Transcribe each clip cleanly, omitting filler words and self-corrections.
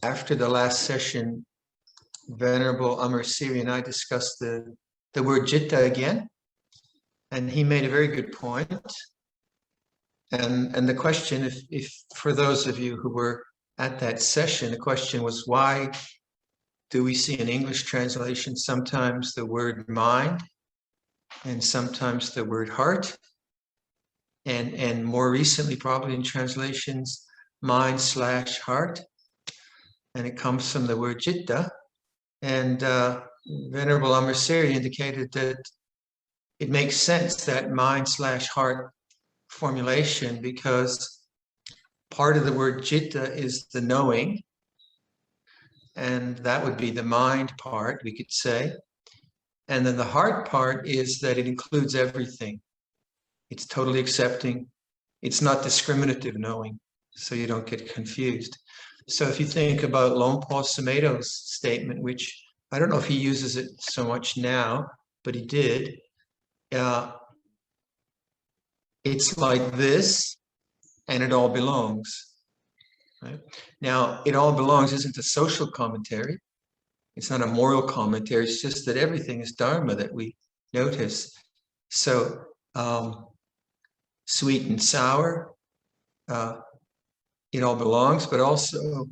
after the last session, Venerable Amar Siri and I discussed the word jitta again, and he made a very good point. And the question, if for those of you who were at that session, the question was, why do we see in English translation sometimes the word mind and sometimes the word heart? And more recently, probably in translations, mind/heart. And it comes from the word jitta. And Venerable Amar Siri indicated that it makes sense, that mind/heart formulation, because part of the word jitta is the knowing, and that would be the mind part, we could say. And then the heart part is that it includes everything. It's totally accepting. It's not discriminative knowing, so you don't get confused. So if you think about Luangpor Viradhammo's statement, which I don't know if he uses it so much now, but he did. It's like this, and it all belongs. Right? Now, it all belongs isn't a social commentary. It's not a moral commentary. It's just that everything is dharma that we notice. So sweet and sour, it all belongs, but also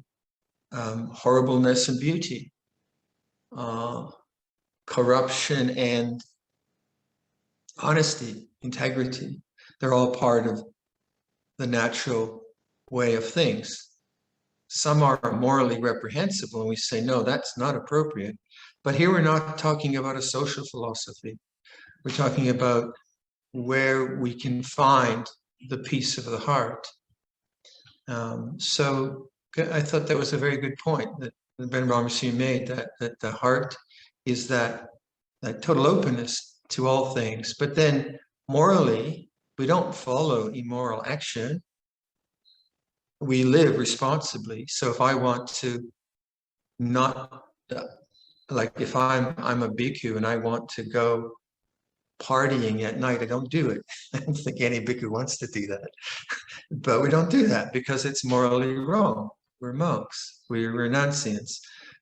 horribleness and beauty, corruption and honesty, integrity. They're all part of the natural way of things. Some are morally reprehensible, and we say, no, that's not appropriate. But here we're not talking about a social philosophy. We're talking about where we can find the peace of the heart. So I thought that was a very good point that Venerable Amar made, that the heart is that total openness to all things. But then morally, we don't follow immoral action. We live responsibly. So if I want to not, like if I'm a bhikkhu and I want to go partying at night, I don't do it. I don't think any bhikkhu wants to do that. But we don't do that because it's morally wrong. We're monks, we're renunciants.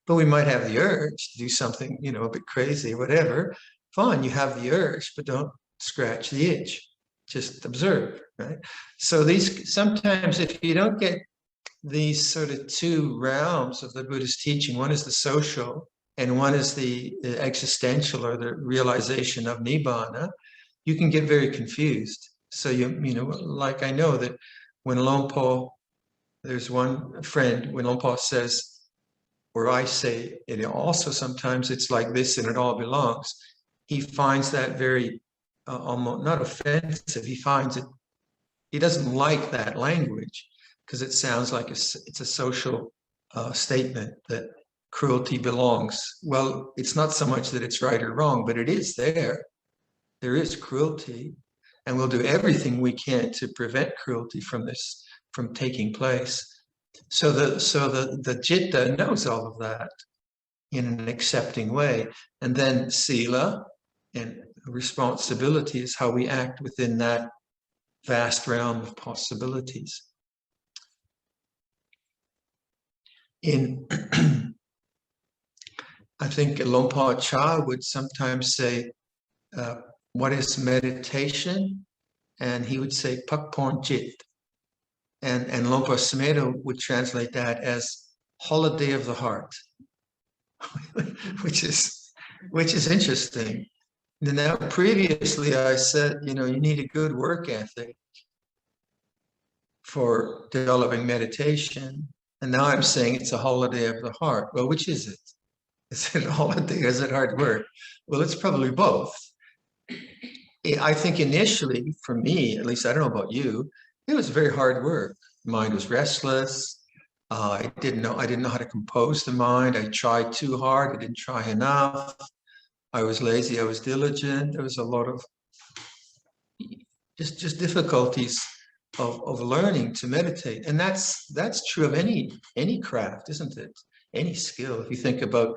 But we might have the urge to do something, a bit crazy, whatever. Fine, you have the urge, but don't scratch the itch. Just observe, right? So sometimes if you don't get these sort of two realms of the Buddhist teaching, one is the social and one is the existential, or the realization of nibbana, you can get very confused. So like I know that when Luangpor, there's one friend, when Luangpor says, or I say it also, sometimes it's like this and it all belongs, he finds that very almost not offensive. He finds it, he doesn't like that language because it sounds like it's a social statement that cruelty belongs. Well, it's not so much that it's right or wrong, but it is there. There is cruelty, and we'll do everything we can to prevent cruelty from taking place. So the jitta knows all of that in an accepting way, and then sila and responsibility is how we act within that vast realm of possibilities. I think Luangpor Cha would sometimes say, what is meditation? And he would say, Pakporn Jit. And Luangpor Viradhammo would translate that as holiday of the heart, which is interesting. Now, previously I said, you need a good work ethic for developing meditation. And now I'm saying it's a holiday of the heart. Well, which is it? Is it a holiday or is it hard work? Well, it's probably both. I think initially, for me, at least I don't know about you, it was very hard work. Mind was restless. I didn't know how to compose the mind. I tried too hard. I didn't try enough. I was lazy. I was diligent. There was a lot of just difficulties of learning to meditate, and that's true of any craft, isn't it? Any skill. If you think about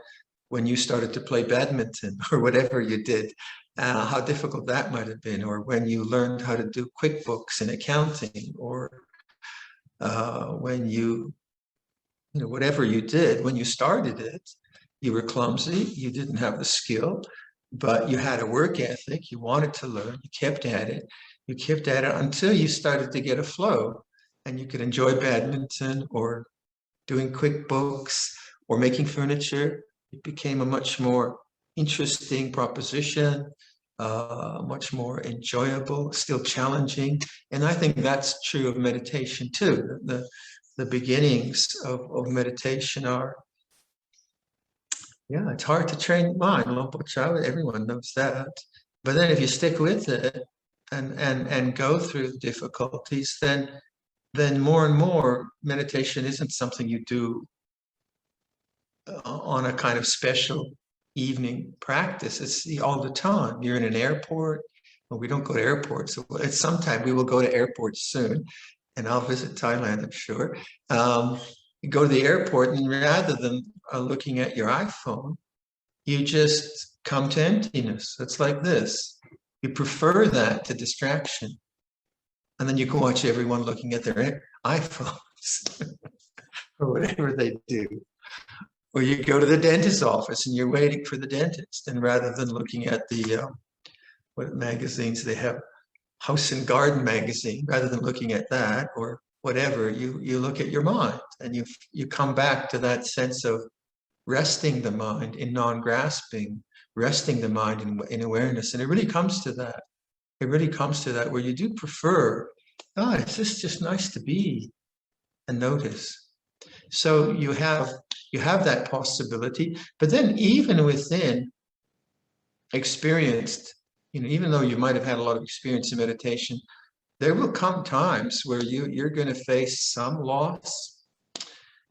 when you started to play badminton or whatever you did, how difficult that might have been, or when you learned how to do QuickBooks and accounting, or when you whatever you did, when you started it, you were clumsy, you didn't have the skill, but you had a work ethic, you wanted to learn, you kept at it, until you started to get a flow, and you could enjoy badminton or doing QuickBooks or making furniture. It became a much more interesting proposition, much more enjoyable, still challenging. And I think that's true of meditation too. The beginnings of meditation are, yeah, it's hard to train the mind. Luangpor Chah, everyone knows that. But then if you stick with it and go through the difficulties, then more and more meditation isn't something you do on a kind of special evening practice. It's all the time. You're in an airport. Well, we don't go to airports. So it's sometime we will go to airports soon, and I'll visit Thailand, I'm sure. You go to the airport, and rather than looking at your iPhone, you just come to emptiness. It's like this. You prefer that to distraction. And then you can watch everyone looking at their iPhones or whatever they do. Or you go to the dentist's office and you're waiting for the dentist, and rather than looking at the what magazines they have, House and Garden magazine, rather than looking at that or whatever, you look at your mind, and you come back to that sense of resting the mind in non-grasping, resting the mind in awareness. And it really comes to that. It really comes to that where you do prefer, it's just nice to be and notice. So you have that possibility, but then even within experienced, even though you might have had a lot of experience in meditation, there will come times where you're going to face some loss,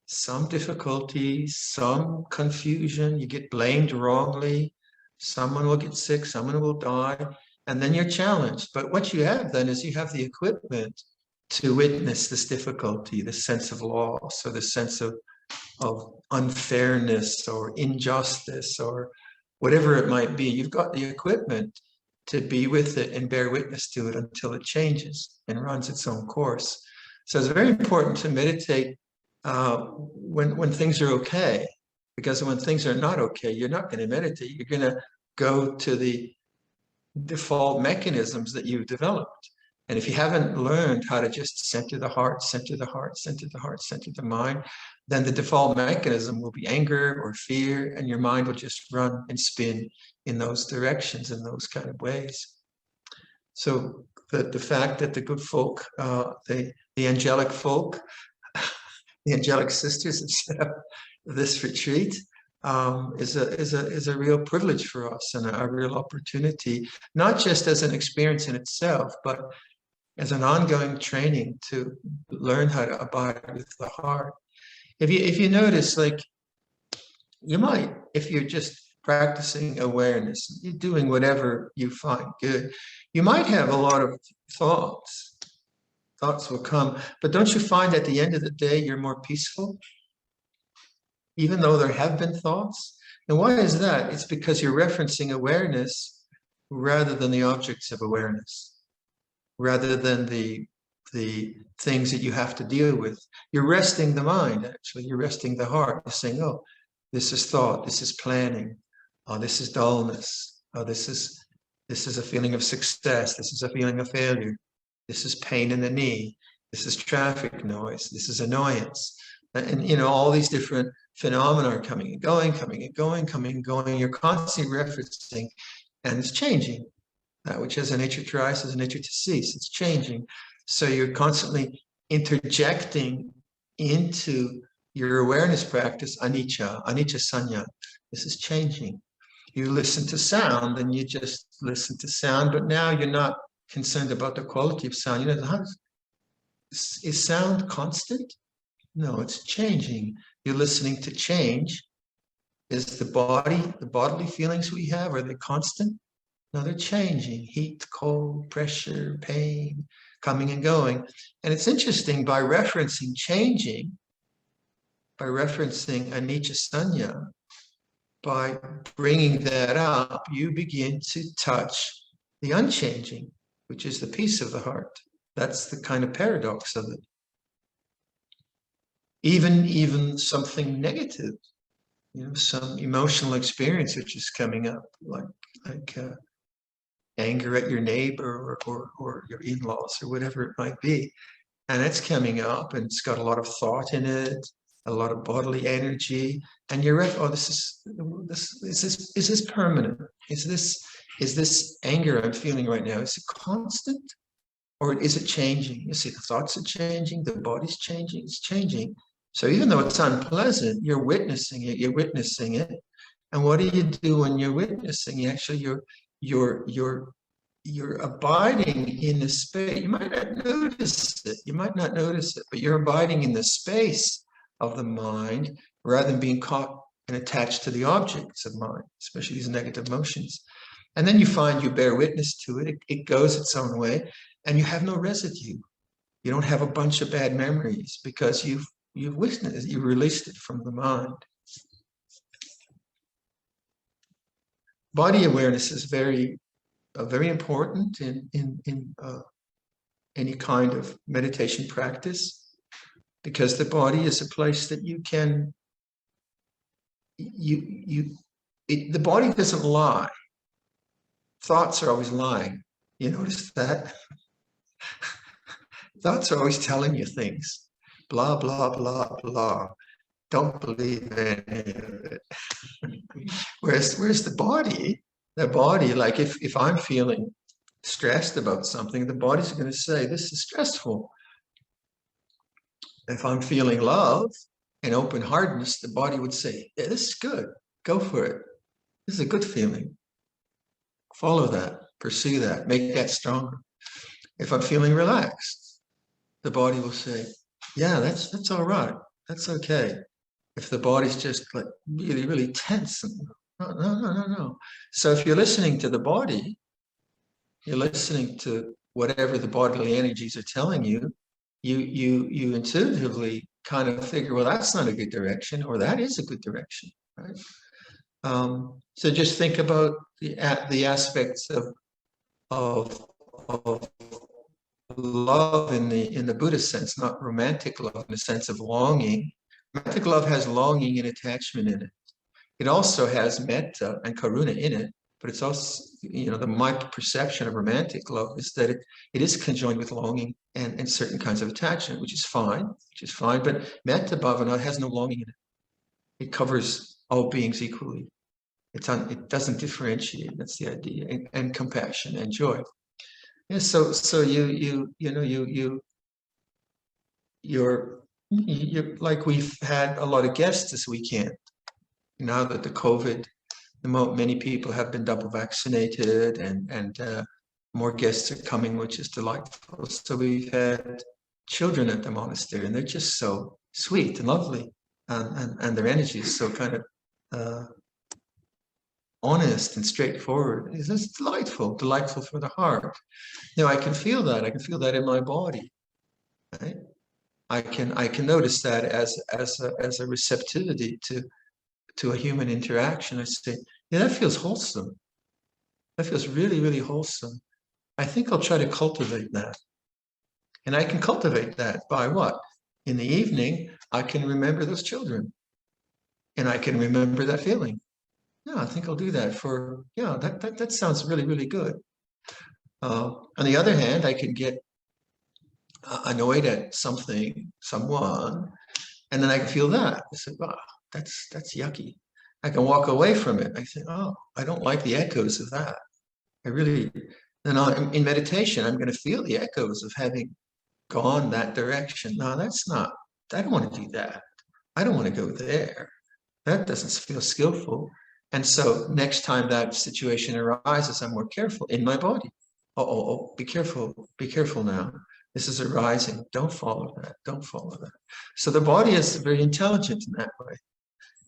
some difficulty, some confusion. You get blamed wrongly. Someone will get sick, someone will die, and then you're challenged. But what you have then is you have the equipment to witness this difficulty, this sense of loss, or the sense of unfairness or injustice or whatever it might be. You've got the equipment to be with it and bear witness to it until it changes and runs its own course. So it's very important to meditate when things are okay, because when things are not okay, you're not going to meditate. You're going to go to the default mechanisms that you've developed. And if you haven't learned how to just center the heart, center the heart, center the heart, center the mind, then the default mechanism will be anger or fear, and your mind will just run and spin in those directions, in those kind of ways. So the fact that the good folk, the angelic folk, the angelic sisters have set up this retreat is a real privilege for us, and a real opportunity, not just as an experience in itself, but as an ongoing training to learn how to abide with the heart. If you notice, like, you might, if you're just practicing awareness, you're doing whatever you find good, you might have a lot of thoughts. Thoughts will come, but don't you find at the end of the day you're more peaceful, even though there have been thoughts? And why is that? It's because you're referencing awareness rather than the objects of awareness, rather than the things that you have to deal with. You're resting the mind, actually. You're resting the heart. You're saying, oh, this is thought, this is planning, oh, this is dullness, oh, this is a feeling of success, this is a feeling of failure, this is pain in the knee, this is traffic noise, this is annoyance. And all these different phenomena are coming and going, coming and going, coming and going. You're constantly referencing, and it's changing. That which has a nature to rise has a nature to cease. It's changing. So you're constantly interjecting into your awareness practice anicca sanya. This is changing. You listen to sound, and you just listen to sound, but now you're not concerned about the quality of sound. Is sound constant? No, it's changing. You're listening to change. Is the bodily feelings we have, are they constant? No, they're changing. Heat, cold, pressure, pain, coming and going. And it's interesting, by referencing changing, by referencing anicca sanya, by bringing that up, you begin to touch the unchanging, which is the peace of the heart. That's the kind of paradox of it. even something negative, some emotional experience which is coming up, like anger at your neighbor or your in-laws or whatever it might be. And it's coming up and it's got a lot of thought in it, a lot of bodily energy. And you're right, oh, is this permanent? Is this anger I'm feeling right now, is it constant? Or is it changing? You see, the thoughts are changing, the body's changing, it's changing. So even though it's unpleasant, you're witnessing it. And what do you do when you're witnessing? You're abiding in the space. You might not notice it, but you're abiding in the space of the mind rather than being caught and attached to the objects of mind, especially these negative emotions. And then you find you bear witness to it. It goes its own way, and you have no residue. You don't have a bunch of bad memories because you've witnessed, you released it from the mind. Body awareness is very important in any kind of meditation practice, because the body is a place that you can, the body doesn't lie. Thoughts are always lying. You notice that? Thoughts are always telling you things. Blah, blah, blah, blah. Don't believe any of it. Whereas the body, like if I'm feeling stressed about something, the body's going to say, this is stressful. If I'm feeling love and open-heartedness, the body would say, yeah, this is good. Go for it. This is a good feeling. Follow that, pursue that, make that stronger. If I'm feeling relaxed, the body will say, yeah, that's all right. That's okay. If the body's just like really, really tense, no. So if you're listening to the body, you're listening to whatever the bodily energies are telling you, you intuitively kind of figure, well, that's not a good direction, or that is a good direction, right? So just think about the aspects of love in the Buddhist sense, not romantic love in the sense of longing. Romantic love has longing and attachment in it. It also has metta and karuna in it, but it's also, my perception of romantic love is that it is conjoined with longing and certain kinds of attachment, which is fine, but metta bhavana has no longing in it. It covers all beings equally. It doesn't differentiate. That's the idea, and compassion and joy. Yeah. So you're like, we've had a lot of guests this weekend. Now that the COVID, many people have been double vaccinated, and more guests are coming, which is delightful. So we've had children at the monastery, and they're just so sweet and lovely, and their energy is so kind of honest and straightforward. It's just delightful for the heart. I can feel that. I can feel that in my body. Right? I can notice that as a receptivity to a human interaction. I say, yeah, that feels wholesome. That feels really, really wholesome. I think I'll try to cultivate that. And I can cultivate that by what? In the evening, I can remember those children. And I can remember that feeling. Yeah, I think I'll do that that sounds really, really good. On the other hand, I can get annoyed at someone, and then I can feel that. I say, wow, that's yucky. I can walk away from it. I think, oh, I don't like the echoes of that. Then in meditation, I'm going to feel the echoes of having gone that direction. No, that's not, I don't want to do that. I don't want to go there. That doesn't feel skillful. And so next time that situation arises, I'm more careful in my body. Oh, be careful now. This is arising. Don't follow that. So the body is very intelligent in that way.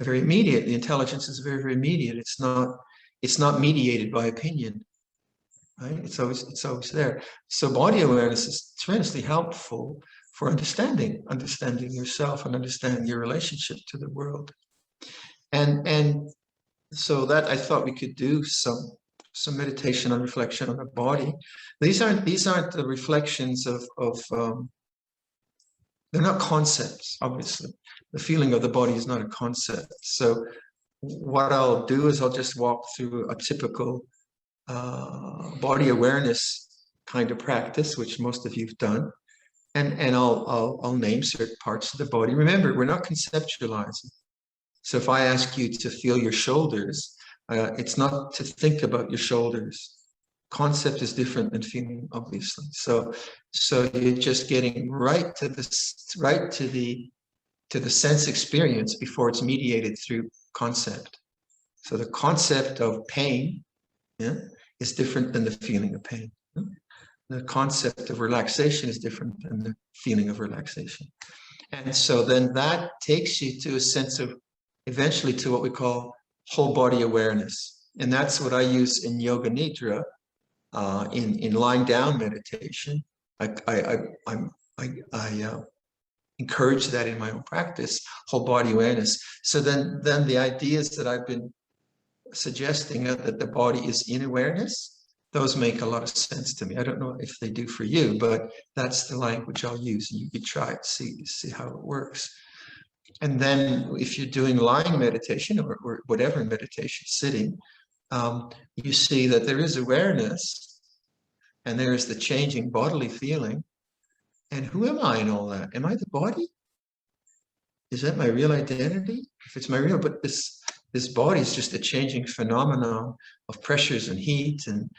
Very immediate. The intelligence is very, very immediate. It's not mediated by opinion. Right? It's always there. So body awareness is tremendously helpful for understanding yourself and understanding your relationship to the world. And so that I thought we could do some meditation and reflection on the body. These aren't the reflections of They're not concepts, obviously. The feeling of the body is not a concept. So what I'll do is I'll just walk through a typical body awareness kind of practice, which most of you've done. And I'll name certain parts of the body. Remember, we're not conceptualizing. So if I ask you to feel your shoulders, it's not to think about your shoulders. Concept is different than feeling, obviously. So you're just getting right to the sense experience before it's mediated through concept. So the concept of pain, yeah, is different than the feeling of pain. The concept of relaxation is different than the feeling of relaxation. And so then that takes you to a sense of, eventually, to what we call whole body awareness. And that's what I use in Yoga Nidra, in lying down meditation. I encourage that in my own practice, whole body awareness. So then the ideas that I've been suggesting, that the body is in awareness, those make a lot of sense to me. I don't know if they do for you, but that's the language I'll use. You could try it, see how it works. And then if you're doing lying meditation or whatever meditation, sitting, you see that there is awareness and there is the changing bodily feeling. And who am I in all that? Am I the body? Is that my real identity? If it's my real, but this body is just a changing phenomenon of pressures and heat and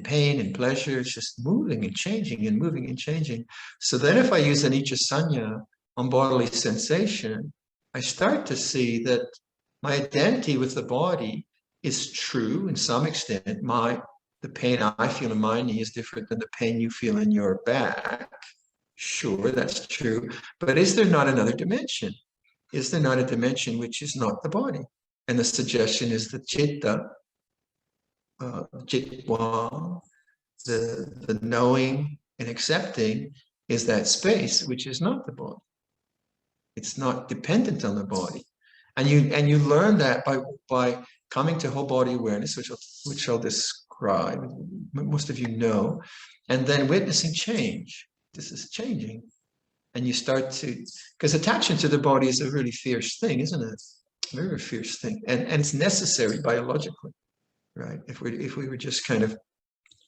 pain and pleasure. It's just moving and changing and moving and changing. So then if I use anicca sanya on bodily sensation, I start to see that my identity with the body is true in some extent. The pain I feel in my knee is different than the pain you feel in your back. Sure, that's true. But is there not another dimension? Is there not a dimension which is not the body? And the suggestion is the citta, jitwa, the knowing and accepting is that space which is not the body. It's not dependent on the body. And you learn that by coming to whole body awareness, which I'll describe, most of you know, and then witnessing change. This is changing. And you start to, because attachment to the body is a really fierce thing, isn't it? Very fierce thing. And it's necessary biologically, right? If we were just kind of,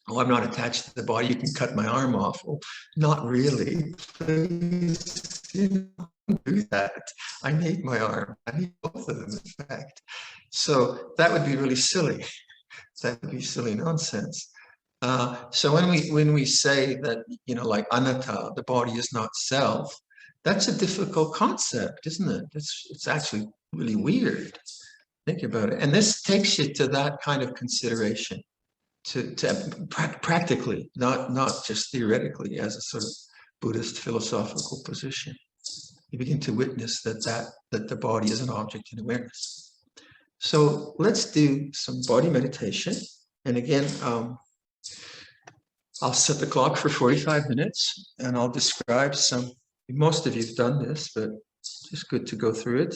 oh, I'm not attached to the body, you can cut my arm off. Well, not really. Please, don't do that. I need my arm. I need both of them, in fact. So that would be really silly. That would be silly nonsense. So when we say that, like anatta, the body is not self, that's a difficult concept, isn't it? It's actually really weird. Think about it. And this takes you to that kind of consideration, to practically, not just theoretically, as a sort of Buddhist philosophical position. You begin to witness that the body is an object in awareness. So let's do some body meditation. And again, I'll set the clock for 45 minutes and I'll describe most of you've done this, but it's just good to go through it.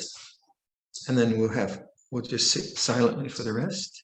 And then we'll just sit silently for the rest.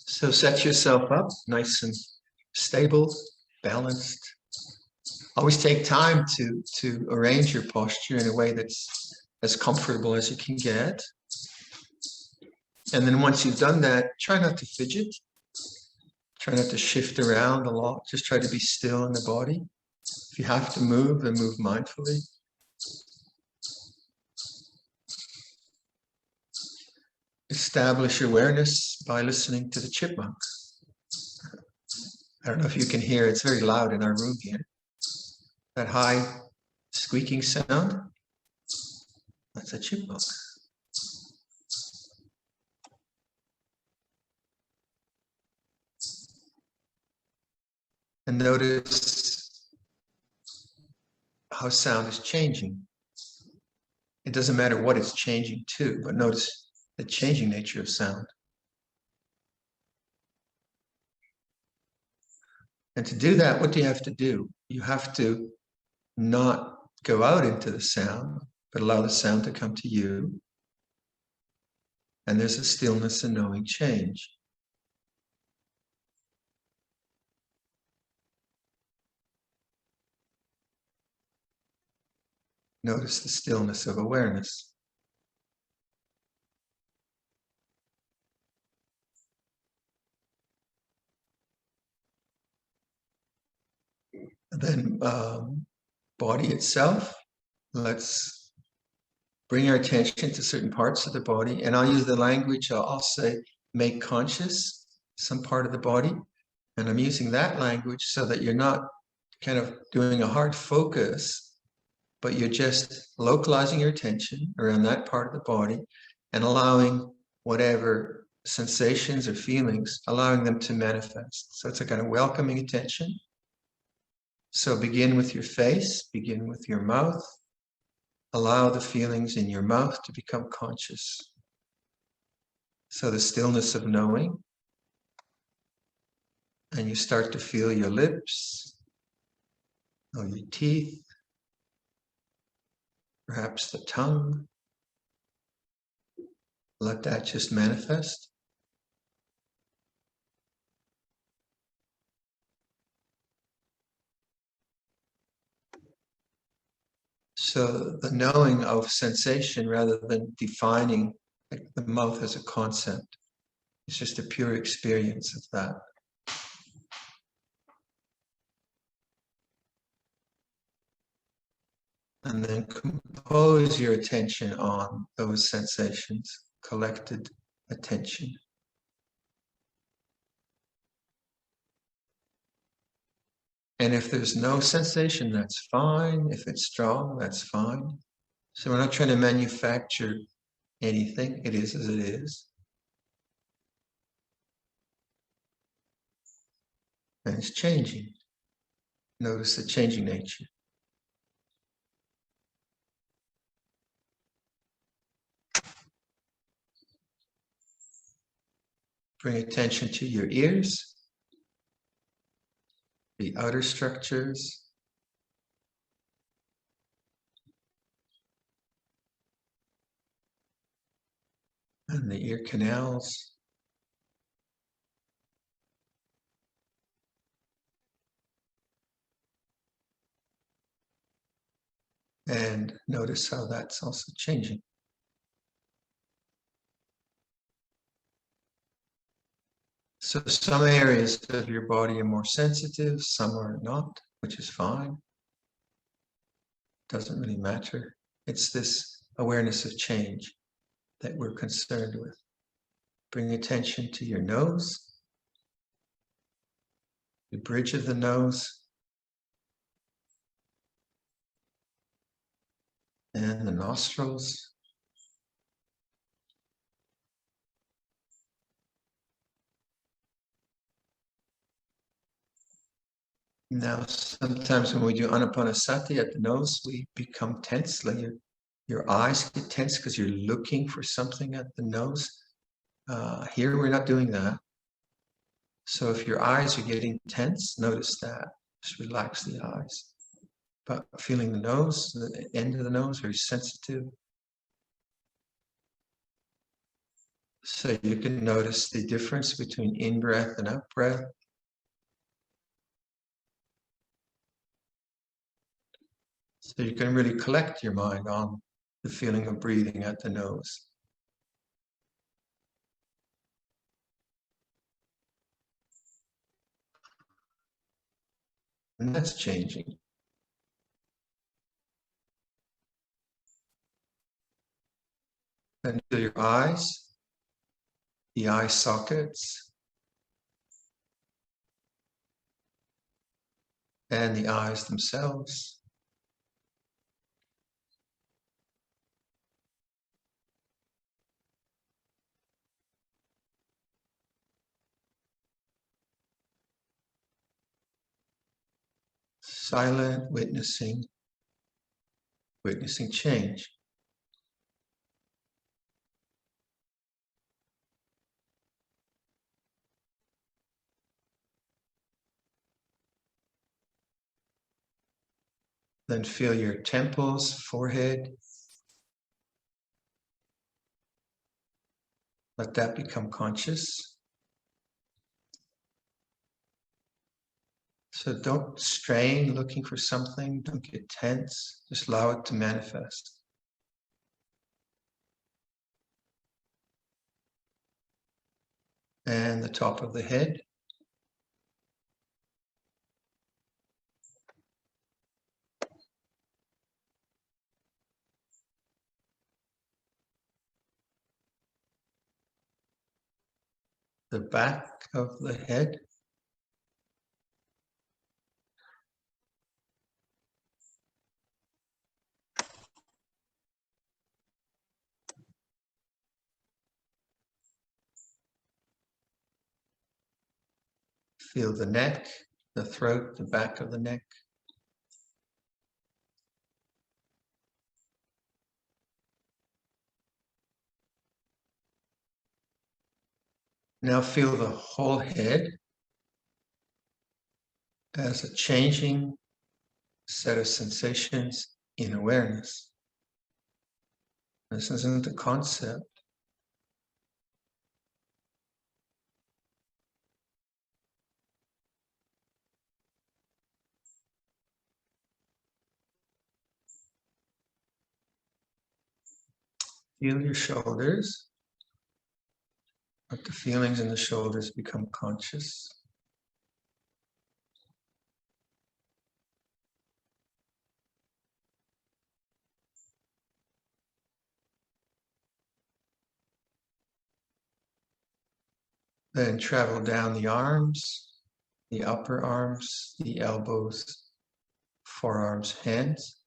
So set yourself up nice and stable, balanced. Always take time to arrange your posture in a way that's as comfortable as you can get. And then once you've done that, try not to fidget. Try not to shift around a lot. Just try to be still in the body. If you have to move, then move mindfully. Establish awareness by listening to the chipmunk. I don't know if you can hear, it's very loud in our room here. That high squeaking sound, that's a chipmunk. And notice how sound is changing. It doesn't matter what it's changing to, but notice the changing nature of sound. And to do that, what do you have to do? You have to not go out into the sound, but allow the sound to come to you. And there's a stillness and knowing change. Notice the stillness of awareness. And then body itself, let's bring our attention to certain parts of the body. And I'll use the language, I'll say, make conscious some part of the body. And I'm using that language so that you're not kind of doing a hard focus, but you're just localizing your attention around that part of the body and allowing whatever sensations or feelings, allowing them to manifest. So it's a kind of welcoming attention. So begin with your face, begin with your mouth. Allow the feelings in your mouth to become conscious. So the stillness of knowing. And you start to feel your lips, or your teeth, perhaps the tongue. Let that just manifest. So the knowing of sensation rather than defining the mouth as a concept. It's just a pure experience of that. And then compose your attention on those sensations, collected attention. And if there's no sensation, that's fine. If it's strong, that's fine. So we're not trying to manufacture anything. It is as it is. And it's changing. Notice the changing nature. Bring attention to your ears, the outer structures, and the ear canals. And notice how that's also changing. So some areas of your body are more sensitive, some are not, which is fine. Doesn't really matter. It's this awareness of change that we're concerned with. Bring attention to your nose, the bridge of the nose, and the nostrils. Now, sometimes when we do anapanasati at the nose, we become tense. Like your eyes get tense because you're looking for something at the nose. Here, we're not doing that. So if your eyes are getting tense, notice that. Just relax the eyes. But feeling the nose, the end of the nose, very sensitive. So you can notice the difference between in-breath and out-breath. So you can really collect your mind on the feeling of breathing at the nose. And that's changing. And to your eyes, the eye sockets, and the eyes themselves. Silent witnessing change. Then feel your temples, forehead. Let that become conscious. So don't strain looking for something, don't get tense, just allow it to manifest. And the top of the head. The back of the head. Feel the neck, the throat, the back of the neck. Now feel the whole head as a changing set of sensations in awareness. This isn't a concept. Feel your shoulders. Let the feelings in the shoulders become conscious. Then travel down the arms, the upper arms, the elbows, forearms, hands.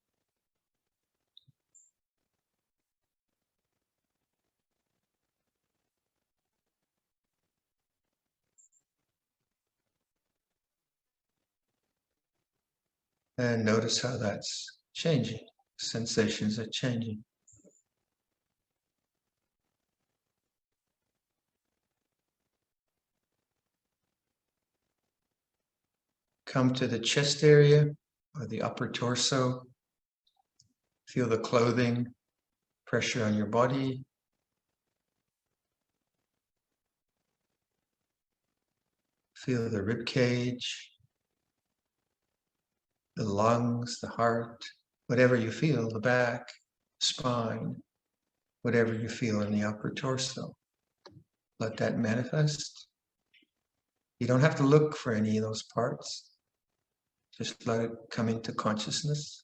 And notice how that's changing. Sensations are changing. Come to the chest area or the upper torso. Feel the clothing, pressure on your body. Feel the rib cage, the lungs, the heart, whatever you feel, the back, spine, whatever you feel in the upper torso. Let that manifest. You don't have to look for any of those parts. Just let it come into consciousness.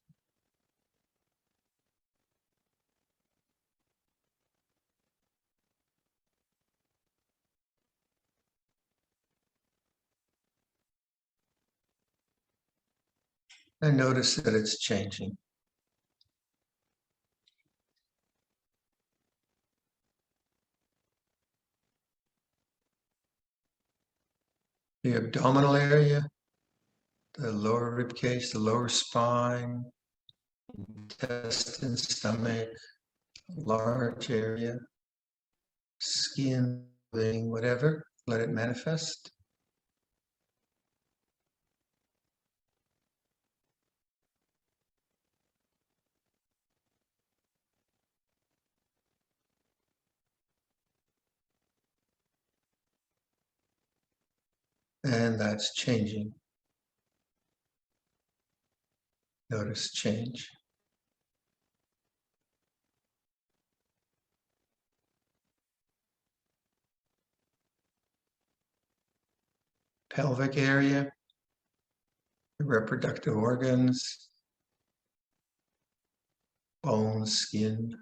And notice that it's changing. The abdominal area, the lower rib cage, the lower spine, intestine, stomach, large area, skin, whatever, let it manifest. And that's changing. Notice change. Pelvic area, the reproductive organs, bones, skin.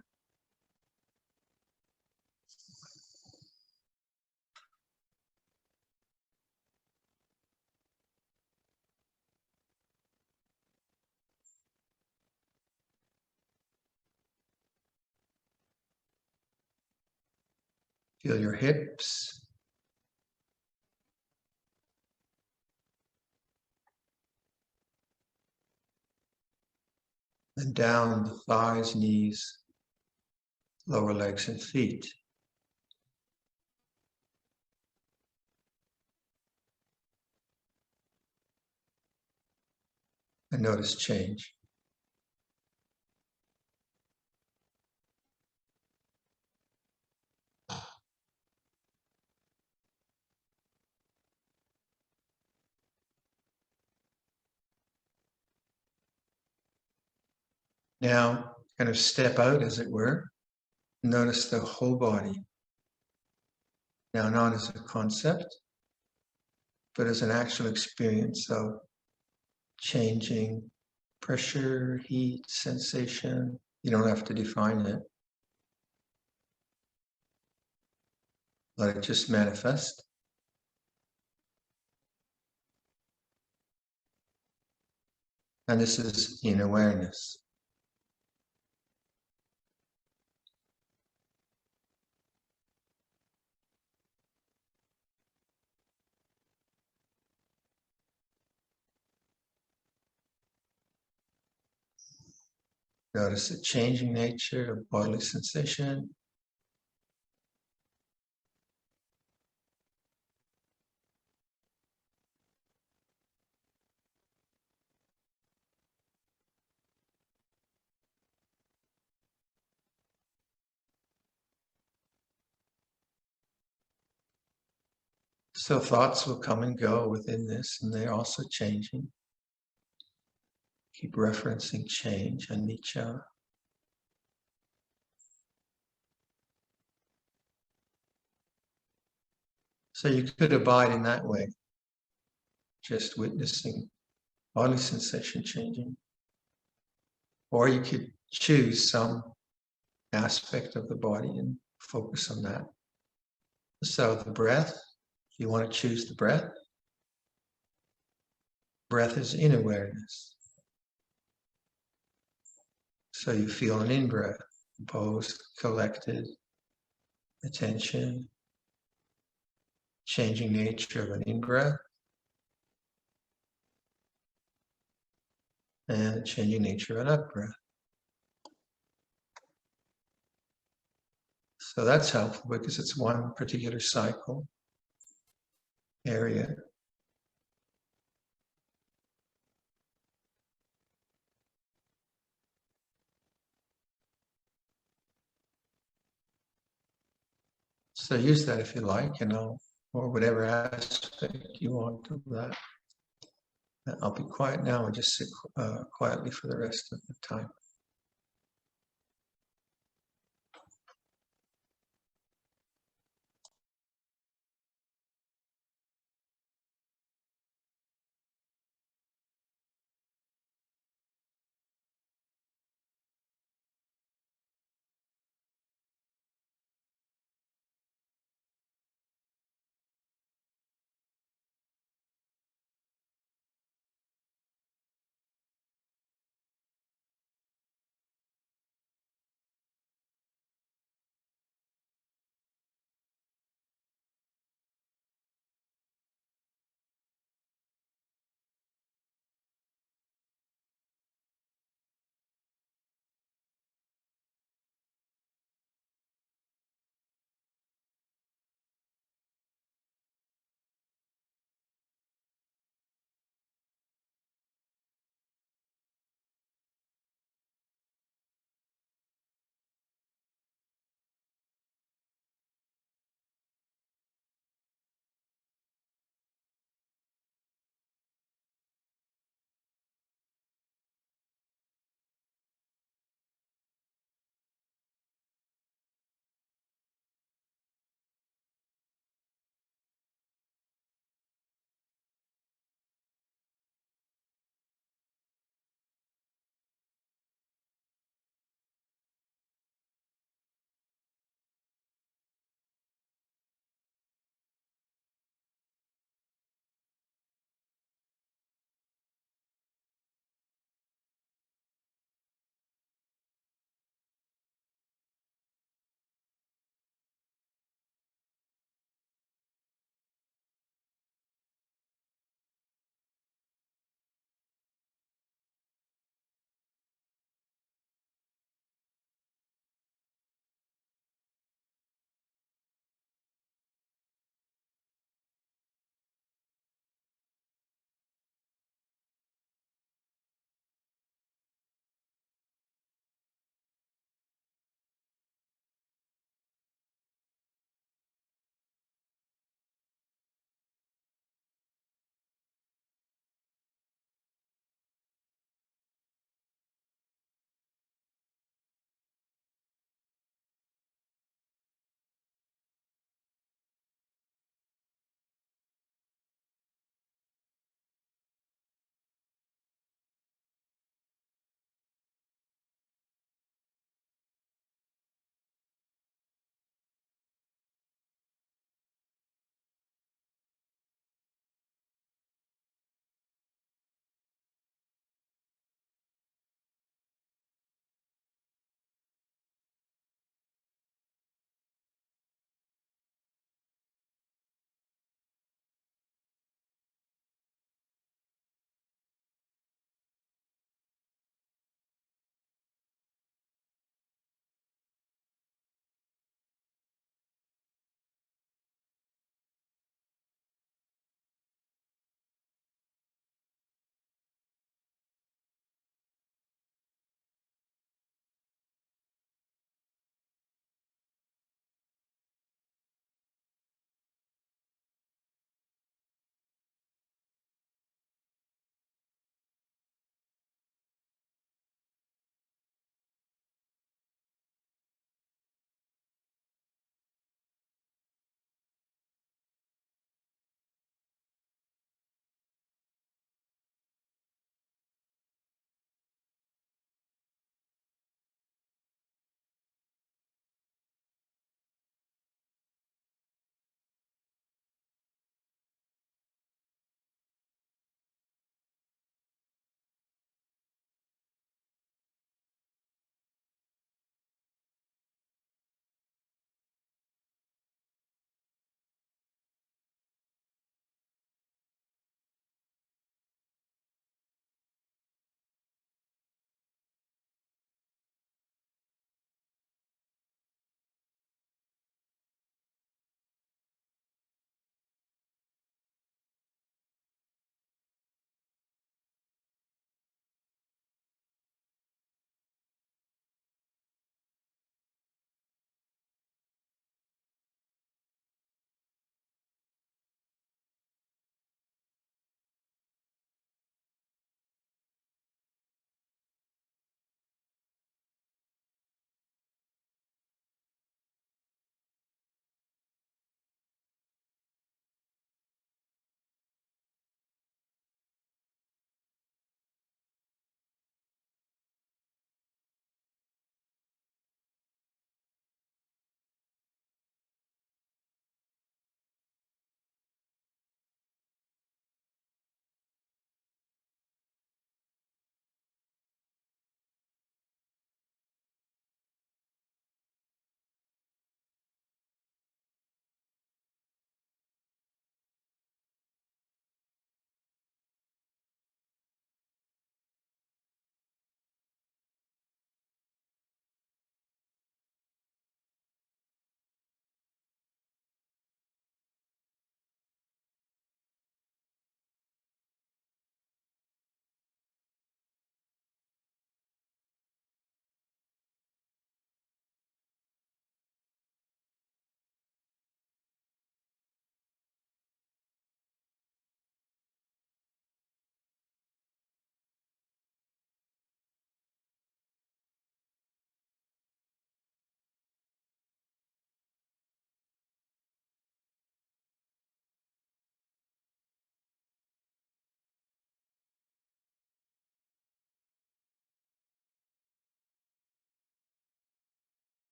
Feel your hips. And down the thighs, knees, lower legs and feet. And notice change. Now, kind of step out, as it were. Notice the whole body. Now, not as a concept, but as an actual experience of changing pressure, heat, sensation. You don't have to define it. Let it just manifest. And this is in awareness. Notice the changing nature of bodily sensation. So thoughts will come and go within this, and they're also changing. Keep referencing change, anicca. So you could abide in that way, just witnessing bodily sensation changing. Or you could choose some aspect of the body and focus on that. So the breath, if you want to choose the breath, breath is in awareness. So you feel an in-breath, composed, collected, attention, changing nature of an in-breath, and changing nature of an out-breath. So that's helpful because it's one particular cycle area. So use that if you like, or whatever aspect you want of that. I'll be quiet now and just sit quietly for the rest of the time.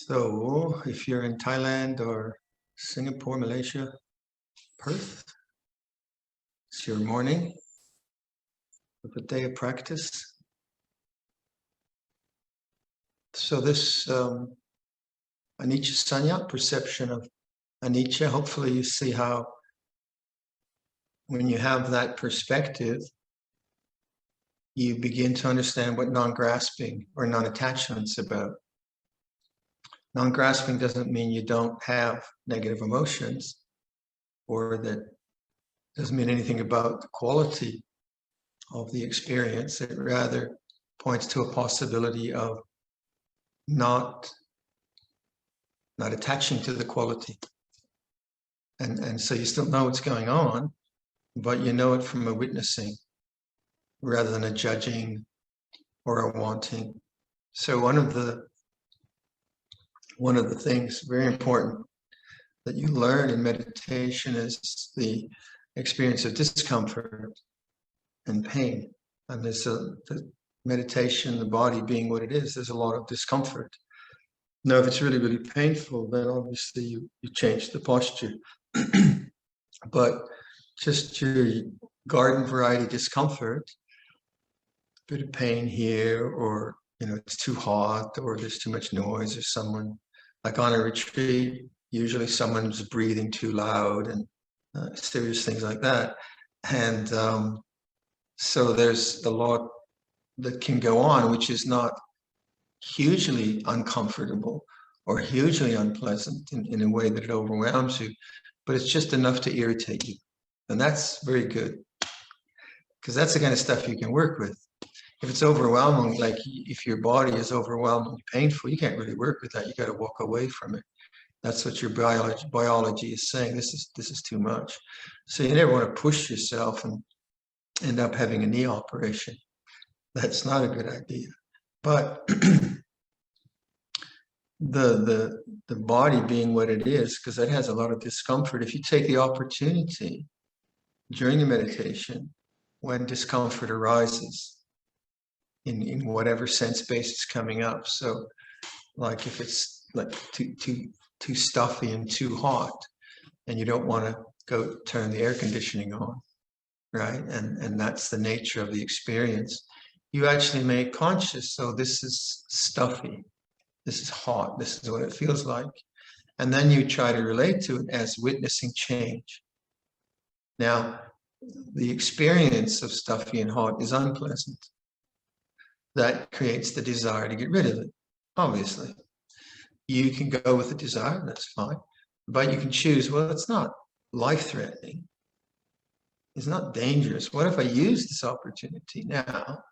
So if you're in Thailand or Singapore, Malaysia, Perth, it's your morning of a day of practice. So this anicca sanya, perception of anicca, hopefully you see how when you have that perspective, you begin to understand what non-grasping or non-attachment's about. Non-grasping doesn't mean you don't have negative emotions, or that doesn't mean anything about the quality of the experience. It rather points to a possibility of not attaching to the quality. And so you still know what's going on, but you know it from a witnessing rather than a judging or a wanting. So one of the things very important that you learn in meditation is the experience of discomfort and pain. And there's the meditation, the body being what it is, there's a lot of discomfort. Now, if it's really, really painful, then obviously you change the posture. But just your garden variety discomfort, a bit of pain here, or it's too hot, or there's too much noise, or someone, like on a retreat, usually someone's breathing too loud, and serious things like that. And so there's a lot that can go on, which is not hugely uncomfortable or hugely unpleasant in a way that it overwhelms you, but it's just enough to irritate you. And that's very good, because that's the kind of stuff you can work with. If it's overwhelming, like if your body is overwhelmingly painful, you can't really work with that. You got to walk away from it. That's what your biology is saying. This is too much. So you never want to push yourself and end up having a knee operation. That's not a good idea. But the body being what it is, because that has a lot of discomfort. If you take the opportunity during the meditation, when discomfort arises in whatever sense base is coming up. So like if it's like too stuffy and too hot, and you don't want to go turn the air conditioning on, right? And that's the nature of the experience. You actually make conscious, so this is stuffy, this is hot, this is what it feels like. And then you try to relate to it as witnessing change. Now, the experience of stuffy and hot is unpleasant. That creates the desire to get rid of it, obviously. You can go with the desire, that's fine. But you can choose, well, it's not life-threatening. It's not dangerous. What if I use this opportunity now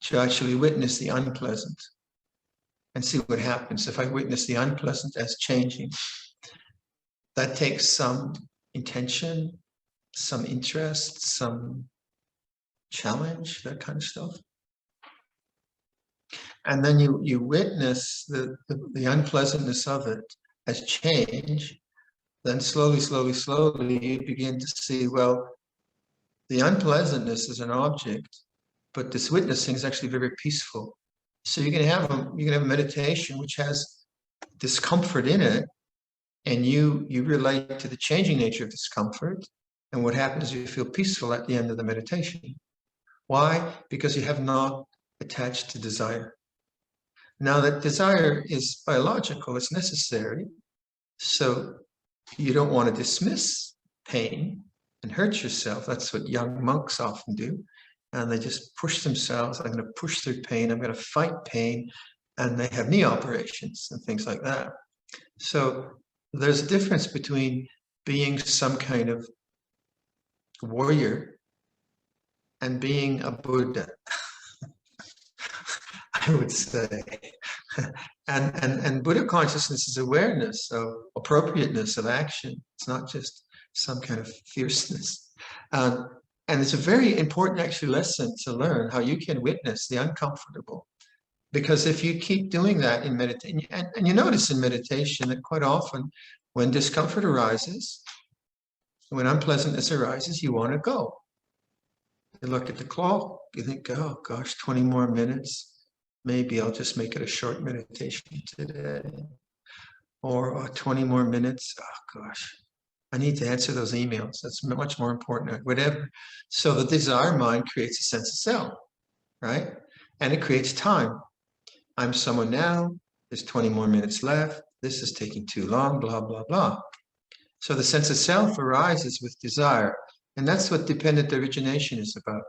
to actually witness the unpleasant and see what happens if I witness the unpleasant as changing? That takes some intention, some interest, some challenge, that kind of stuff. And then you witness the unpleasantness of it as change. Then slowly, slowly, slowly, you begin to see, well, the unpleasantness is an object, but this witnessing is actually very peaceful. So you can have a meditation which has discomfort in it, and you relate to the changing nature of discomfort. And what happens is you feel peaceful at the end of the meditation. Why? Because you have not attached to desire. Now that desire is biological, it's necessary. So you don't want to dismiss pain and hurt yourself. That's what young monks often do. And they just push themselves. I'm going to push through pain. I'm going to fight pain. And they have knee operations and things like that. So there's a difference between being some kind of warrior and being a Buddha, I would say. And Buddha consciousness is awareness of appropriateness of action. It's not just some kind of fierceness. And it's a very important actually lesson to learn, how you can witness the uncomfortable. Because if you keep doing that in meditation, and you notice in meditation that quite often when discomfort arises, when unpleasantness arises, you want to go. You look at the clock, you think, oh gosh, 20 more minutes. Maybe I'll just make it a short meditation today. or 20 more minutes. Oh gosh, I need to answer those emails. That's much more important, whatever. So the desire mind creates a sense of self, right? And it creates time. I'm someone now, there's 20 more minutes left. This is taking too long, blah, blah, blah. So the sense of self arises with desire. And that's what dependent origination is about.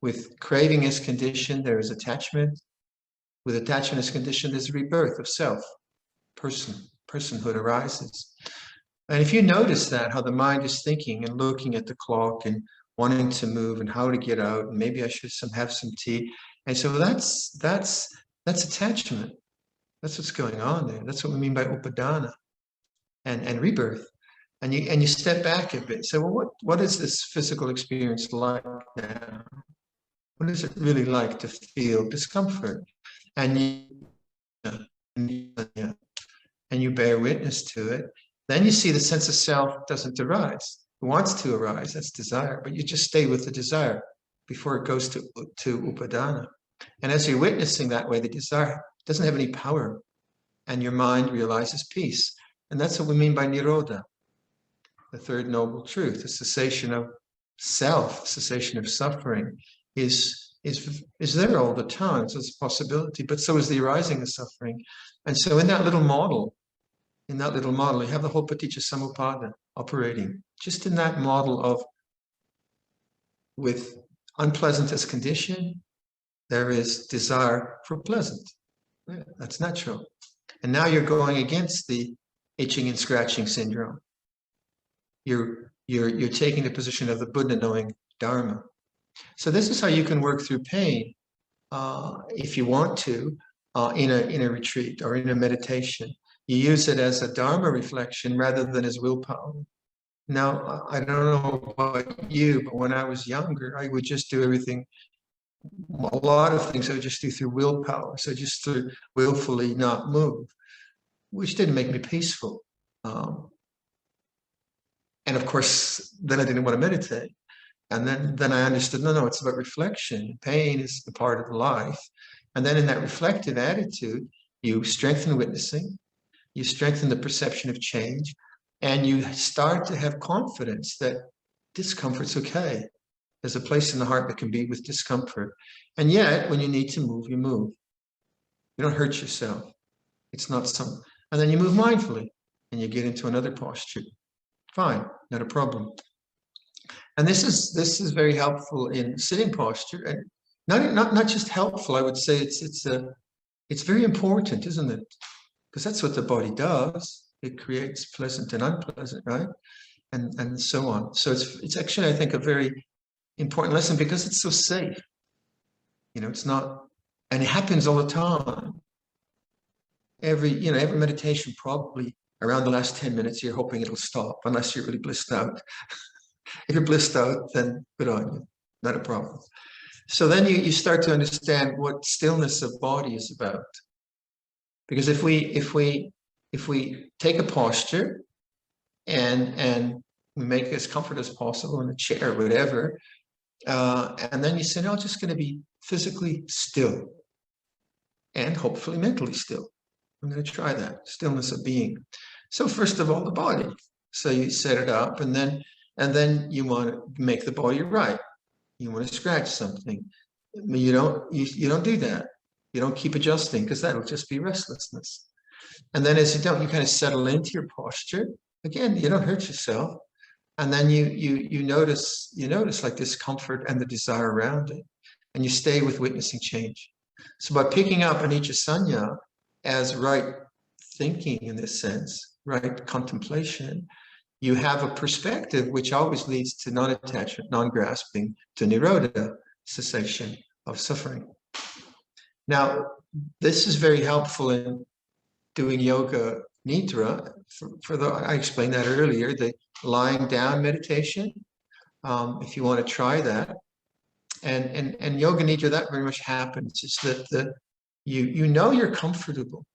With craving as condition, there is attachment. With attachment as condition, there's rebirth of self. Personhood arises. And if you notice that, how the mind is thinking and looking at the clock and wanting to move and how to get out, and maybe I should have some tea. And so that's attachment. That's what's going on there. That's what we mean by upadana and rebirth. And you step back a bit. So, well, what is this physical experience like now? What is it really like to feel discomfort? And you bear witness to it. Then you see the sense of self doesn't arise. It wants to arise, that's desire, but you just stay with the desire before it goes to upadana. And as you're witnessing that way, the desire doesn't have any power, and your mind realizes peace. And that's what we mean by nirodha, the third noble truth. The cessation of self, cessation of suffering is there all the time. So it's a possibility, but so is the arising of suffering. And so in that little model, you have the whole paticca samuppada operating. Just in that model of, with unpleasant as condition, there is desire for pleasant. Yeah, that's natural. And now you're going against the itching and scratching syndrome. You're taking the position of the Buddha knowing Dharma. So this is how you can work through pain, if you want to, in a retreat or in a meditation. You use it as a Dharma reflection rather than as willpower. Now, I don't know about you, but when I was younger, I would just do everything, a lot of things I would just do through willpower. So just to willfully not move, which didn't make me peaceful. And of course, then I didn't want to meditate. And then I understood, no, it's about reflection. Pain is the part of life. And then in that reflective attitude, you strengthen witnessing, you strengthen the perception of change, and you start to have confidence that discomfort's okay. There's a place in the heart that can be with discomfort. And yet, when you need to move, you move. You don't hurt yourself. It's not some, and then you move mindfully and you get into another posture. Fine, not a problem. And this is very helpful in sitting posture, and not just helpful. I would say it's very important, isn't it? Because that's what the body does. It creates pleasant and unpleasant, right? And so on. So it's actually, I think, a very important lesson because it's so safe. It's not, and it happens all the time. Every meditation, probably around the last 10 minutes, you're hoping it'll stop, unless you're really blissed out. If you're blissed out, then good on you, not a problem. So then you start to understand what stillness of body is about. Because if we take a posture and we make it as comfortable as possible in a chair or whatever, and then you say, no, I'm just going to be physically still and hopefully mentally still. I'm going to try that, stillness of being. So first of all, the body. So you set it up, and then you want to make the body right. You want to scratch something. You don't do that. You don't keep adjusting, because that'll just be restlessness. And then as you kind of settle into your posture. Again, you don't hurt yourself. And then you notice like discomfort and the desire around it. And you stay with witnessing change. So by picking up anicca sanya as right thinking in this sense, right contemplation, you have a perspective which always leads to non-attachment, non-grasping, to nirodha, cessation of suffering. Now, this is very helpful in doing yoga nidra. I explained that earlier, the lying down meditation. If you want to try that, and yoga nidra, that very much happens. It's that you're comfortable.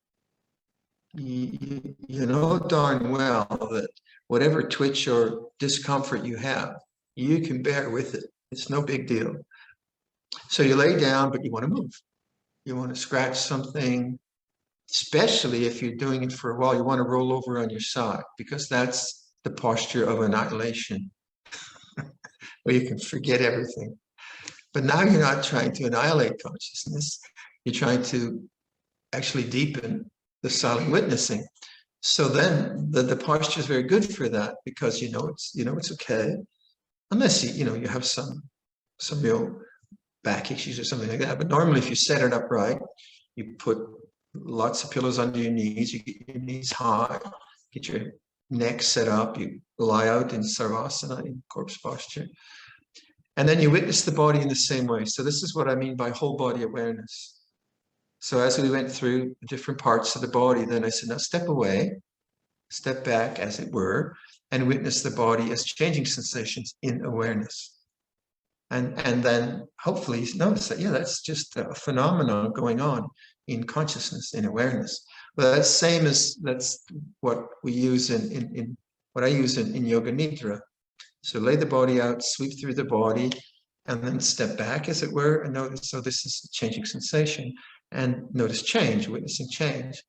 You know darn well that whatever twitch or discomfort you have, you can bear with it. It's no big deal. So you lay down, but you want to move. You want to scratch something. especially if you're doing it for a while, you want to roll over on your side, because that's the posture of annihilation, where you can forget everything. But now you're not trying to annihilate consciousness. You're trying to actually deepen the silent witnessing. So then the posture is very good for that, because it's okay, unless you have some real back issues or something like that. But normally, if you set it up right, you put lots of pillows under your knees, you get your knees high, get your neck set up, you lie out in Sarvasana, in corpse posture. And then you witness the body in the same way. So this is what I mean by whole body awareness. So as we went through different parts of the body, then I said, now step away, step back, as it were, and witness the body as changing sensations in awareness. And then hopefully you notice that, that's just a phenomenon going on in consciousness, in awareness. Well, that's what we use in what I use in Yoga Nidra. So lay the body out, sweep through the body, and then step back, as it were, and notice, so this is a changing sensation, and notice change, witnessing change.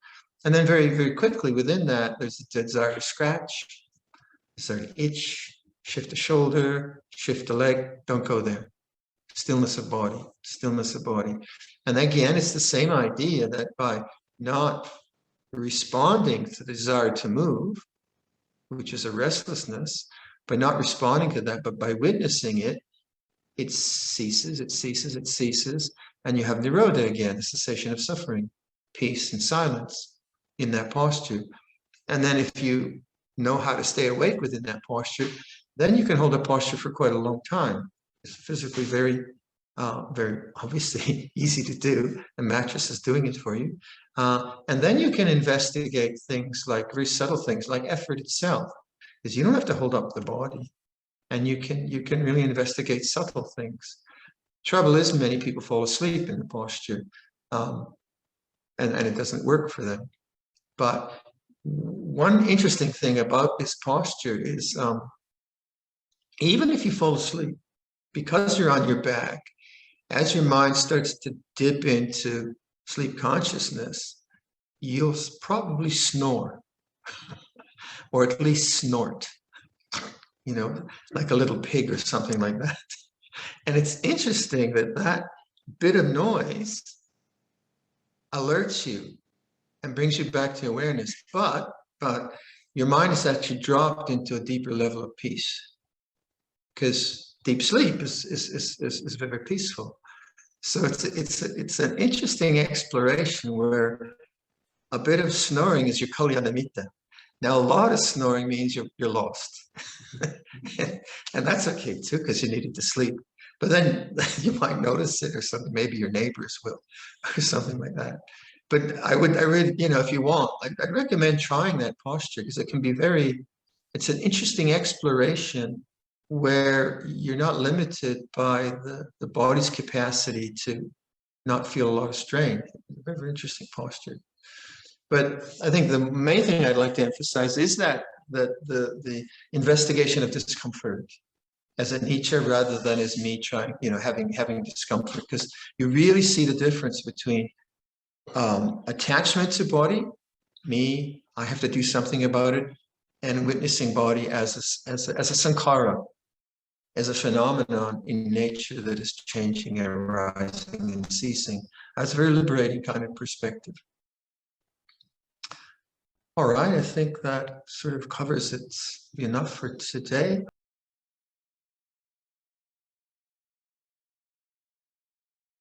And then very, very quickly within that, there's a desire to scratch, desire to itch, shift the shoulder, shift the leg, don't go there. Stillness of body, stillness of body. And again, it's the same idea that by not responding to the desire to move, which is a restlessness, by not responding to that, but by witnessing it, it ceases, it ceases, it ceases, and you have nirodha again, the cessation of suffering, peace and silence in that posture. And then if you know how to stay awake within that posture, then you can hold a posture for quite a long time. It's physically very, very obviously easy to do. The mattress is doing it for you. And then you can investigate things like very subtle things like effort itself, because you don't have to hold up the body, and you can really investigate subtle things. Trouble is, many people fall asleep in the posture, and it doesn't work for them. But one interesting thing about this posture is, even if you fall asleep, because you're on your back, as your mind starts to dip into sleep consciousness, you'll probably snore, or at least snort, like a little pig or something like that. And it's interesting that bit of noise alerts you and brings you back to awareness, but your mind is actually dropped into a deeper level of peace, because deep sleep is very peaceful. So it's an interesting exploration where a bit of snoring is your kalyanamitta. Now, a lot of snoring means you're lost. And that's okay too, because you needed to sleep. But then you might notice it, or something, maybe your neighbors will, or something like that. But I would, if you want, I'd recommend trying that posture, because it can be it's an interesting exploration where you're not limited by the body's capacity to not feel a lot of strain. Very, very interesting posture. But I think the main thing I'd like to emphasize is that the investigation of discomfort as an anicca, rather than as me trying, having discomfort, because you really see the difference between attachment to body, me, I have to do something about it, and witnessing body as a sankhara, as a phenomenon in nature that is changing and arising and ceasing. That's a very liberating kind of perspective. All right, I think that sort of covers it enough for today.